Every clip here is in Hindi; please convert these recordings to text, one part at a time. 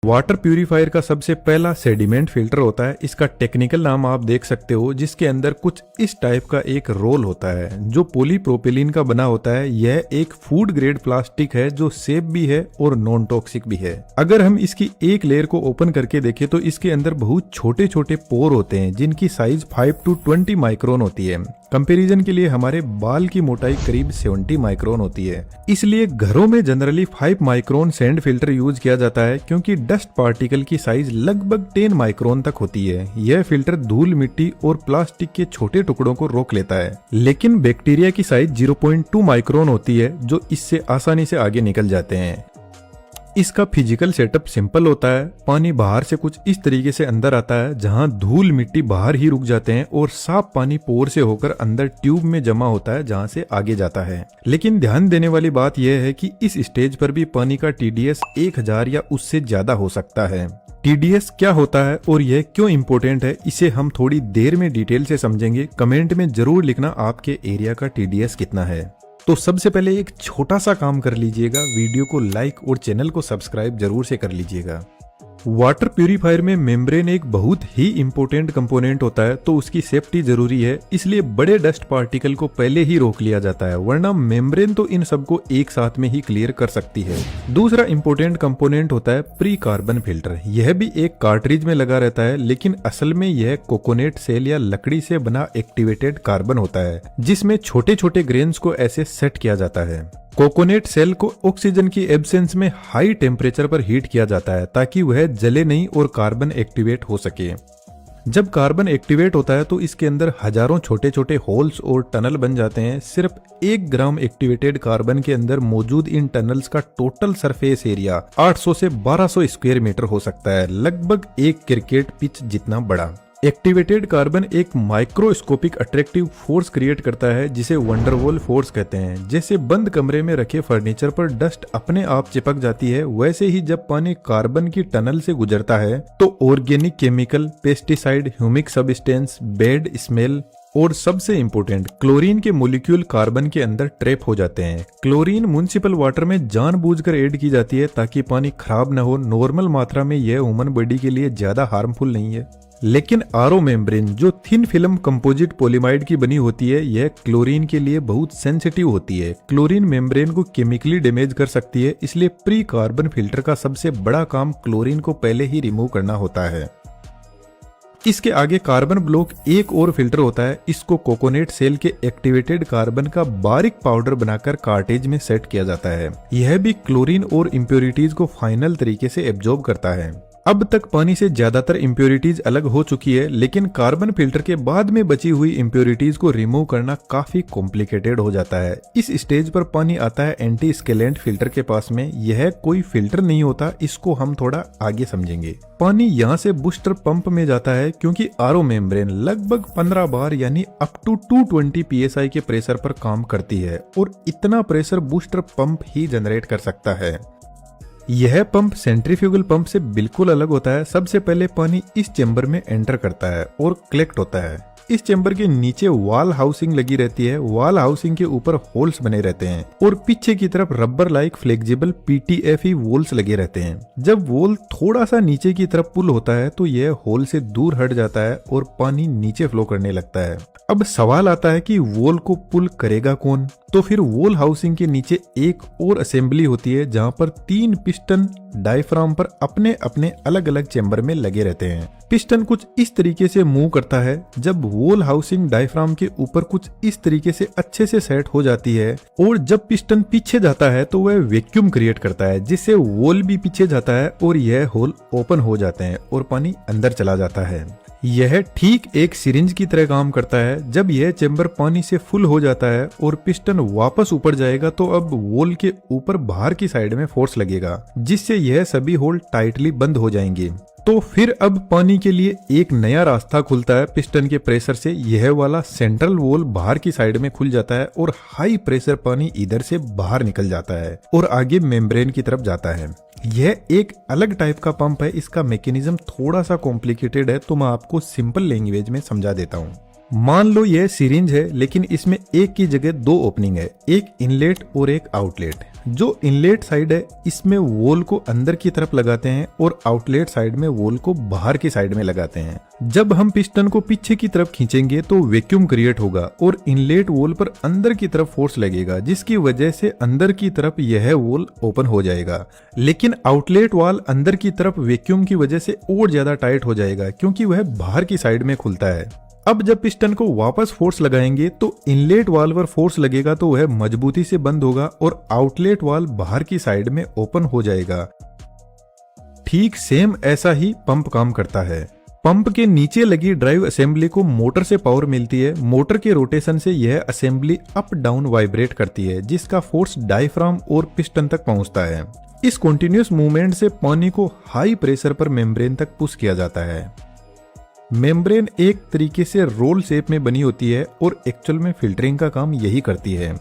वाटर प्यूरिफायर का सबसे पहला सेडिमेंट फिल्टर होता है। इसका टेक्निकल नाम आप देख सकते हो, जिसके अंदर कुछ इस टाइप का एक रोल होता है जो पॉलीप्रोपिलीन का बना होता है। यह एक फूड ग्रेड प्लास्टिक है जो सेफ भी है और नॉन टॉक्सिक भी है। अगर हम इसकी एक लेयर को ओपन करके देखें तो इसके अंदर बहुत छोटे छोटे पोर होते हैं जिनकी साइज 5 to 20 माइक्रोन होती है। कंपैरिजन के लिए हमारे बाल की मोटाई करीब 70 माइक्रोन होती है। इसलिए घरों में generally 5 micron sand filter use किया जाता है क्योंकि डस्ट पार्टिकल की साइज लगभग 10 माइक्रोन तक होती है। यह फिल्टर धूल, मिट्टी और प्लास्टिक के छोटे टुकड़ों को रोक लेता है। लेकिन बैक्टीरिया की साइज 0.2 माइक्रोन होती है जो इससे आसानी से आगे निकल जाते हैं। इसका फिजिकल सेटअप सिंपल होता है। पानी बाहर से कुछ इस तरीके से अंदर आता है जहां धूल मिट्टी बाहर ही रुक जाते हैं और साफ पानी पोर से होकर अंदर ट्यूब में जमा होता है जहां से आगे जाता है। लेकिन ध्यान देने वाली बात यह है कि इस स्टेज पर भी पानी का TDS 1000 या उससे ज्यादा हो सकता है। TDS क्या होता है और यह क्यों इम्पोर्टेंट है, इसे हम थोड़ी देर में डिटेल से समझेंगे। कमेंट में जरूर लिखना आपके एरिया का TDS कितना है। तो सबसे पहले एक छोटा सा काम कर लीजिएगा, वीडियो को लाइक और चैनल को सब्सक्राइब जरूर से कर लीजिएगा। वाटर प्यूरिफायर में मेम्ब्रेन एक बहुत ही इंपॉर्टेंट कंपोनेंट होता है, तो उसकी सेफ्टी जरूरी है। इसलिए बड़े डस्ट पार्टिकल को पहले ही रोक लिया जाता है, वरना मेम्ब्रेन तो इन सबको एक साथ में ही क्लियर कर सकती है। दूसरा इंपॉर्टेंट कंपोनेंट होता है प्री कार्बन फिल्टर। यह भी एक कार्ट्रिज में लगा रहता है, लेकिन असल में यह कोकोनट सेल या लकड़ी से बना एक्टिवेटेड कार्बन होता है जिसमें छोटे छोटे ग्रेन्स को ऐसे सेट किया जाता है। कोकोनट सेल को ऑक्सीजन की एब्सेंस में हाई टेम्परेचर पर हीट किया जाता है ताकि वह जले नहीं और कार्बन एक्टिवेट हो सके। जब कार्बन एक्टिवेट होता है तो इसके अंदर हजारों छोटे छोटे होल्स और टनल बन जाते हैं। सिर्फ 1 ग्राम एक्टिवेटेड कार्बन के अंदर मौजूद इन टनल्स का टोटल सरफेस एरिया 800 से 1200 स्क्वायर मीटर हो सकता है, लगभग एक क्रिकेट पिच जितना बड़ा। एक्टिवेटेड कार्बन एक माइक्रोस्कोपिक अट्रैक्टिव फोर्स क्रिएट करता है जिसे वंडरवॉल फोर्स कहते हैं। जैसे बंद कमरे में रखे फर्नीचर पर डस्ट अपने आप चिपक जाती है, वैसे ही जब पानी कार्बन की टनल से गुजरता है तो organic chemical, pesticide, humic substance, bad smell और सबसे इम्पोर्टेंट क्लोरीन के मोलिक्यूल कार्बन के अंदर ट्रैप हो जाते हैं। क्लोरीन म्युनिसिपल वाटर में जानबूझकर ऐड की जाती है ताकि पानी खराब न हो। नॉर्मल मात्रा में यह ह्यूमन बॉडी के लिए ज्यादा हार्मफुल नहीं है। लेकिन आरओ मेम्ब्रेन जो थिन फिल्म कंपोजिट पॉलीमाइड की बनी होती है, यह क्लोरीन के लिए बहुत सेंसिटिव होती है। क्लोरीन मेम्ब्रेन को केमिकली डैमेज कर सकती है, इसलिए प्री कार्बन फिल्टर का सबसे बड़ा काम क्लोरीन को पहले ही रिमूव करना होता है। इसके आगे कार्बन ब्लॉक एक और फिल्टर होता है। इसको कोकोनट सेल के एक्टिवेटेड कार्बन का बारीक पाउडर बनाकर कार्टेज में सेट किया जाता है। यह भी क्लोरीन और इम्प्योरिटीज को फाइनल तरीके से एब्जॉर्ब करता है। अब तक पानी से ज्यादातर इम्प्योरिटीज अलग हो चुकी है, लेकिन कार्बन फिल्टर के बाद में बची हुई इम्प्योरिटीज को रिमूव करना काफी कॉम्प्लिकेटेड हो जाता है। इस स्टेज पर पानी आता है एंटी स्केलेंट फिल्टर के पास में। यह कोई फिल्टर नहीं होता, इसको हम थोड़ा आगे समझेंगे। पानी यहाँ से बूस्टर पंप में जाता है क्योंकि आरओ मेम्ब्रेन लगभग 15 बार यानी अप टू 220 PSI के प्रेशर पर काम करती है और इतना प्रेशर बूस्टर पंप ही जनरेट कर सकता है। यह पंप सेंट्रीफ्यूगल पंप से बिल्कुल अलग होता है। सबसे पहले पानी इस चेंबर में एंटर करता है और कलेक्ट होता है। इस चेंबर के नीचे वॉल हाउसिंग लगी रहती है। वॉल हाउसिंग के ऊपर होल्स बने रहते हैं और पीछे की तरफ rubber like flexible PTFE walls लगे रहते हैं। जब वॉल थोड़ा सा नीचे की तरफ पुल होता है तो यह होल से दूर हट जाता है और पानी नीचे फ्लो करने लगता है। अब सवाल आता है कि वॉल को पुल करेगा कौन? तो फिर वॉल हाउसिंग के नीचे एक और असेंबली होती है जहां पर 3 पिस्टन डायफ्राम पर अपने अपने अलग अलग चेंबर में लगे रहते हैं। पिस्टन कुछ इस तरीके से मूव करता है। जब वॉल हाउसिंग डायफ्राम के ऊपर कुछ इस तरीके से अच्छे से सेट हो जाती है और जब पिस्टन पीछे जाता है तो वह वैक्यूम क्रिएट करता है जिससे वॉल भी पीछे जाता है और यह होल ओपन हो जाते हैं और पानी अंदर चला जाता है। यह ठीक एक सिरिंज की तरह काम करता है। जब यह चेंबर पानी से फुल हो जाता है और पिस्टन वापस ऊपर जाएगा तो अब वॉल के ऊपर बाहर की साइड में फोर्स लगेगा जिससे यह सभी होल टाइटली बंद हो जाएंगे। तो फिर अब पानी के लिए एक नया रास्ता खुलता है पिस्टन के प्रेशर से। यह वाला सेंट्रल वॉल बाहर की साइड में खुल जाता है और हाई प्रेशर पानी इधर से बाहर निकल जाता है और आगे मेम्ब्रेन की तरफ जाता है। यह एक अलग टाइप का पंप है। इसका मैकेनिज्म थोड़ा सा कॉम्प्लिकेटेड है, तो मैं आपको सिंपल लैंग्वेज में समझा देता हूँ। मान लो यह सिरिंज है, लेकिन इसमें एक की जगह 2 ओपनिंग है, एक इनलेट और एक आउटलेट। जो इनलेट साइड है इसमें वोल को अंदर की तरफ लगाते हैं और आउटलेट साइड में वोल को बाहर की साइड में लगाते हैं। जब हम पिस्टन को पीछे की तरफ खींचेंगे तो वैक्यूम क्रिएट होगा और इनलेट वोल पर अंदर की तरफ फोर्स लगेगा, जिसकी वजह से अंदर की तरफ यह वोल ओपन हो जाएगा। लेकिन आउटलेट वाल अंदर की तरफ वैक्यूम की वजह से और ज्यादा टाइट हो जाएगा क्योंकि वह बाहर की साइड में खुलता है। अब जब पिस्टन को वापस फोर्स लगाएंगे तो इनलेट वाल पर फोर्स लगेगा तो वह मजबूती से बंद होगा और आउटलेट वाल बाहर की साइड में ओपन हो जाएगा। ठीक सेम ऐसा ही पंप काम करता है। पंप के नीचे लगी ड्राइव असेंबली को मोटर से पावर मिलती है। मोटर के रोटेशन से यह असेंबली अप डाउन वाइब्रेट करती है, जिसका फोर्स डायफ्राम और पिस्टन तक पहुंचता है। इस कॉन्टिन्यूस मूवमेंट से पानी को हाई प्रेशर पर मेम्ब्रेन तक पुश किया जाता है। मेम्ब्रेन एक तरीके से रोल शेप में बनी होती है और एक्चुअल में फिल्टरिंग का काम यही करती है।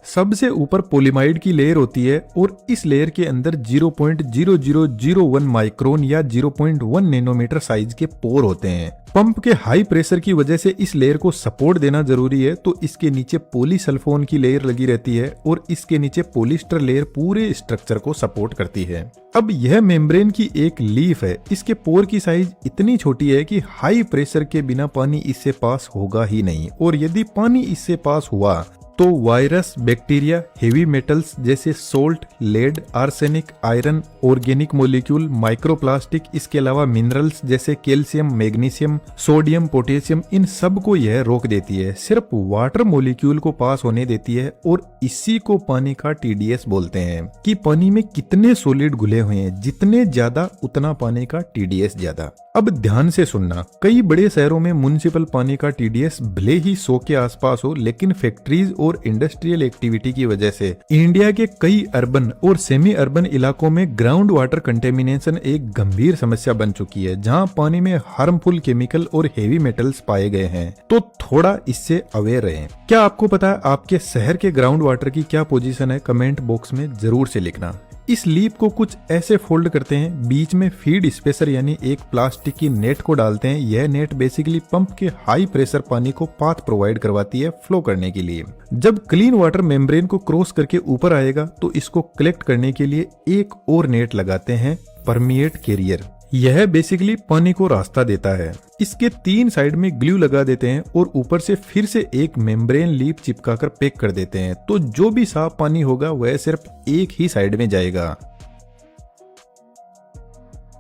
सबसे ऊपर पॉलीमाइड की लेयर होती है और इस लेयर के अंदर 0.0001 माइक्रोन या 0.1 नैनोमीटर साइज के पोर होते हैं। पंप के हाई प्रेशर की वजह से इस लेयर को सपोर्ट देना जरूरी है, तो इसके नीचे पॉलीसल्फोन की लेयर लगी रहती है और इसके नीचे पॉलिस्टर लेयर पूरे स्ट्रक्चर को सपोर्ट करती है। अब यह मेम्ब्रेन की एक लीफ है। इसके पोर की साइज इतनी छोटी है कि हाई प्रेशर के बिना पानी इससे पास होगा ही नहीं, और यदि पानी इससे पास हुआ तो वायरस, बैक्टीरिया, हेवी मेटल्स जैसे salt, lead, arsenic, iron, organic molecule, microplastic, इसके अलावा मिनरल्स जैसे कैल्शियम, मैग्नीशियम, सोडियम, पोटेशियम, इन सब को यह रोक देती है। सिर्फ वाटर मॉलिक्यूल को पास होने देती है और इसी को पानी का टीडीएस बोलते हैं कि पानी में कितने सॉलिड घुले हुए हैं, जितने ज्यादा उतना पानी का टीडीएस ज्यादा। अब ध्यान से सुनना, कई बड़े शहरों में म्युनिसिपल पानी का टीडीएस भले ही 100 के आसपास हो, लेकिन फैक्ट्रीज और इंडस्ट्रियल एक्टिविटी की वजह से इंडिया के कई अर्बन और सेमी अर्बन इलाकों में ग्राउंड वाटर कंटेमिनेशन एक गंभीर समस्या बन चुकी है, जहां पानी में हार्मफुल केमिकल और हेवी मेटल्स पाए गए हैं। तो थोड़ा इससे अवेयर रहें। क्या आपको पता है आपके शहर के ग्राउंड वाटर की क्या पोजीशन है? कमेंट बॉक्स में जरूर से लिखना। इस लीप को कुछ ऐसे फोल्ड करते हैं, बीच में फीड स्पेसर यानी एक प्लास्टिक की नेट को डालते हैं। यह नेट बेसिकली पंप के हाई प्रेशर पानी को पाथ प्रोवाइड करवाती है फ्लो करने के लिए। जब क्लीन वाटर मेम्ब्रेन को क्रॉस करके ऊपर आएगा तो इसको कलेक्ट करने के लिए एक और नेट लगाते हैं, परमिएट कैरियर। यह बेसिकली पानी को रास्ता देता है। इसके 3 साइड में ग्लू लगा देते हैं और ऊपर से फिर से एक मेम्ब्रेन लीप चिपकाकर पैक कर देते हैं, तो जो भी साफ पानी होगा वह सिर्फ एक ही साइड में जाएगा।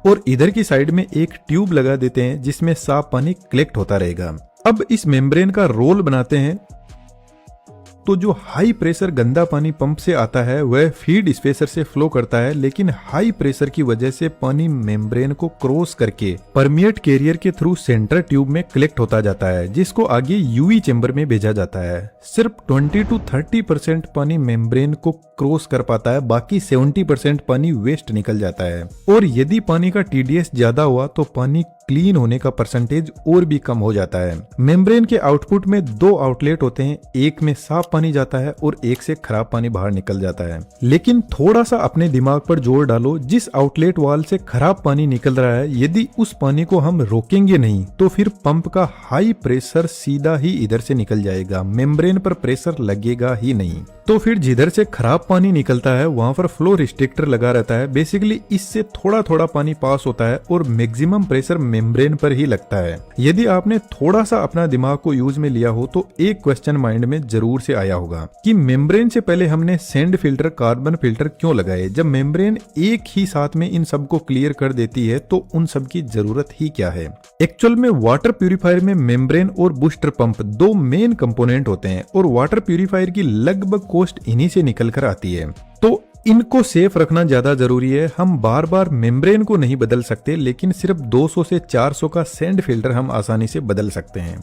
और इधर की साइड में एक ट्यूब लगा देते हैं जिसमें साफ पानी कलेक्ट होता रहेगा। अब इस मेम्ब्रेन का रोल बनाते हैं, तो जो हाई प्रेशर गंदा पानी पंप से आता है वह फीड स्पेसर से फ्लो करता है, लेकिन हाई प्रेशर की वजह से पानी मेम्ब्रेन को क्रॉस करके परमिएट कैरियर के थ्रू सेंटर ट्यूब में कलेक्ट होता जाता है, जिसको आगे यूवी चेंबर में भेजा जाता है। सिर्फ 20 to 30% पानी मेम्ब्रेन को क्रॉस कर पाता है, बाकी 70% पानी वेस्ट निकल जाता है। और यदि पानी का टीडीएस ज्यादा हुआ तो पानी क्लीन होने का परसेंटेज और भी कम हो जाता है। मेम्ब्रेन के आउटपुट में 2 आउटलेट होते हैं, एक में साफ पानी जाता है और एक से खराब पानी बाहर निकल जाता है। लेकिन थोड़ा सा अपने दिमाग पर जोर डालो, जिस आउटलेट वाल से खराब पानी निकल रहा है, यदि उस पानी को हम रोकेंगे नहीं तो फिर पंप का हाई प्रेशर सीधा ही इधर से निकल जाएगा, मेम्ब्रेन पर प्रेशर लगेगा ही नहीं। तो फिर जिधर से खराब पानी निकलता है वहां पर फ्लो रिस्ट्रिक्टर लगा रहता है। बेसिकली इससे थोड़ा थोड़ा पानी पास होता है और मैक्सिमम प्रेशर मेम्ब्रेन पर ही लगता है। यदि आपने थोड़ा सा अपना दिमाग को यूज में लिया हो तो एक क्वेश्चन माइंड में जरूर से आया होगा कि मेम्ब्रेन से पहले हमने सैंड फिल्टर, कार्बन फिल्टर क्यों लगाए? जब मेम्ब्रेन एक ही साथ में इन सबको क्लियर कर देती है तो उन सब की जरूरत ही क्या है? एक्चुअल में वाटर प्यूरिफायर में मेम्ब्रेन और बूस्टर पंप 2 मेन कंपोनेंट होते हैं और वाटर प्यूरिफायर की लगभग कॉस्ट इन्हीं से निकल कर आती है, तो इनको सेफ रखना ज्यादा जरूरी है। हम बार बार मेम्ब्रेन को नहीं बदल सकते, लेकिन सिर्फ 200 से 400 का सैंड फिल्टर हम आसानी से बदल सकते हैं।